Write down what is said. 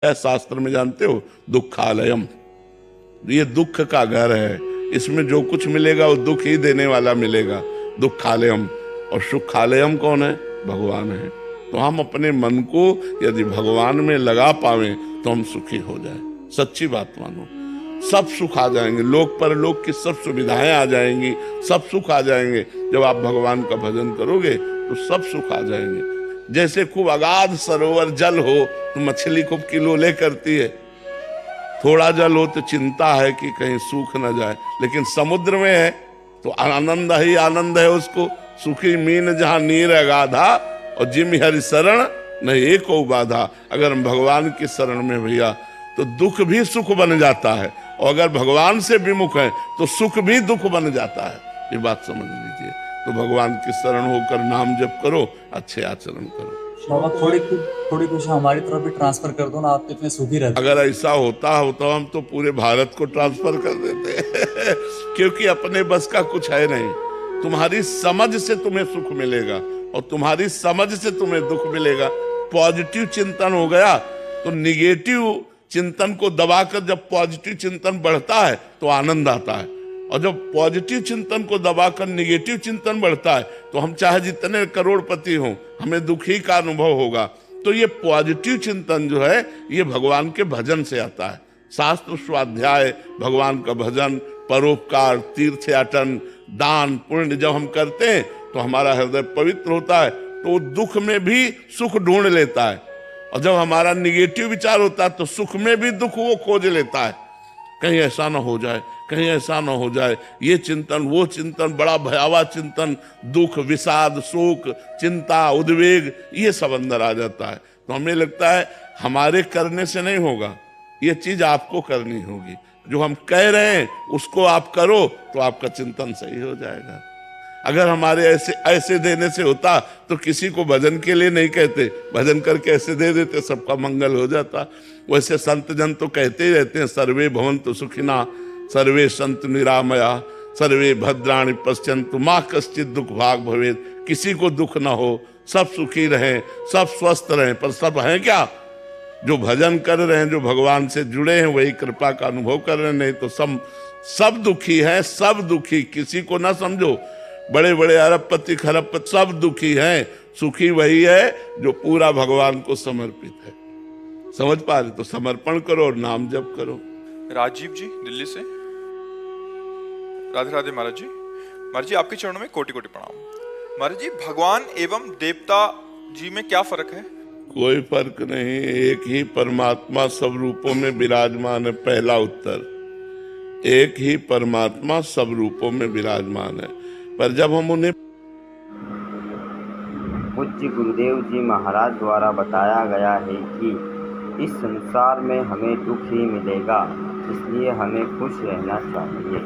शास्त्र में जानते हो, दुखालयम, ये दुख का घर है। इसमें जो कुछ मिलेगा वो दुख ही देने वाला मिलेगा, दुखालयम। और सुखालयम कौन है? भगवान है। तो हम अपने मन को यदि भगवान में लगा पावे तो हम सुखी हो जाए। सच्ची बात मानो, सब सुख आ जाएंगे, लोक परलोक की सब सुविधाएं आ जाएंगी, सब सुख आ जाएंगे। जब आप भगवान का भजन करोगे तो सब सुख आ जाएंगे। जैसे खूब अगाध सरोवर जल हो तो मछली खूब किलोले करती है, थोड़ा जल हो तो चिंता है कि कहीं सूख न जाए, लेकिन समुद्र में है तो आनंद ही आनंद है उसको। सुखी मीन जहां नीर अगाधा, और जिम हरि शरण नहीं एको बाधा। अगर हम भगवान की शरण में भैया तो दुख भी सुख बन जाता है, और अगर भगवान से विमुख है तो सुख भी दुख बन जाता है। ये बात समझ लीजिए। तो भगवान की शरण होकर नाम जप करो, अच्छे आचरण करो। बाबा थोड़ी कुछ हमारी तरफ भी ट्रांसफर कर दो ना, आप तो इतने सुखी रहते। अगर ऐसा होता हो तो हम तो पूरे भारत को ट्रांसफर कर देते क्योंकि अपने बस का कुछ है नहीं। तुम्हारी समझ से तुम्हें सुख मिलेगा और तुम्हारी समझ से तुम्हें दुख मिलेगा। पॉजिटिव चिंतन हो गया तो निगेटिव चिंतन को दबाकर जब पॉजिटिव चिंतन बढ़ता है तो आनंद आता है, और जब पॉजिटिव चिंतन को दबाकर निगेटिव चिंतन बढ़ता है तो हम चाहे जितने करोड़पति हों, हमें दुखी का अनुभव होगा। तो ये पॉजिटिव चिंतन जो है ये भगवान के भजन से आता है। शास्त्र स्वाध्याय, भगवान का भजन, परोपकार, तीर्थयाटन, दान पुण्य जब हम करते हैं तो हमारा हृदय पवित्र होता है, तो दुख में भी सुख ढूंढ लेता है। और जब हमारा निगेटिव विचार होता है तो सुख में भी दुख वो खोज लेता है। कहीं ऐसा ना हो जाए, कहीं ऐसा ना हो जाए, ये चिंतन वो चिंतन, बड़ा भयावह चिंतन, दुख, विषाद, शोक, चिंता, उद्वेग, ये सब अंदर आ जाता है। तो हमें लगता है हमारे करने से नहीं होगा, ये चीज आपको करनी होगी। जो हम कह रहे हैं उसको आप करो तो आपका चिंतन सही हो जाएगा। अगर हमारे ऐसे देने से होता तो किसी को भजन के लिए नहीं कहते, भजन करके ऐसे दे देते, सबका मंगल हो जाता। वैसे संत जन तो कहते ही रहते हैं, सर्वे भवन्तु सुखिना, सर्वे सन्तु निरामया, सर्वे भद्राणि पश्यन्तु माँ कश्चित् दुख भाग भवेत्। किसी को दुख ना हो, सब सुखी रहें, सब स्वस्थ रहें। पर सब हैं क्या? जो भजन कर रहे हैं, जो भगवान से जुड़े हैं, वही कृपा का अनुभव कर रहे हैं। नहीं तो सब दुखी हैं, सब दुखी। किसी को ना समझो, बड़े बड़े अरबपति खरबपति सब दुखी हैं, सुखी वही है जो पूरा भगवान को समर्पित है। समझ पा रहे? तो समर्पण करो और नाम जप करो। राजीव जी दिल्ली से। राधे राधे महाराज जी। महाराज जी आपके चरणों में कोटि कोटि प्रणाम। महाराज जी भगवान एवं देवता जी में क्या फर्क है? कोई फर्क नहीं, एक ही परमात्मा सब रूपों में विराजमान है। पहला उत्तर, एक ही परमात्मा सब रूपों में विराजमान है। पर जब हम उन्हें पूज्य गुरुदेव जी महाराज द्वारा बताया गया है कि इस संसार में हमें दुख ही मिलेगा, इसलिए हमें खुश रहना चाहिए।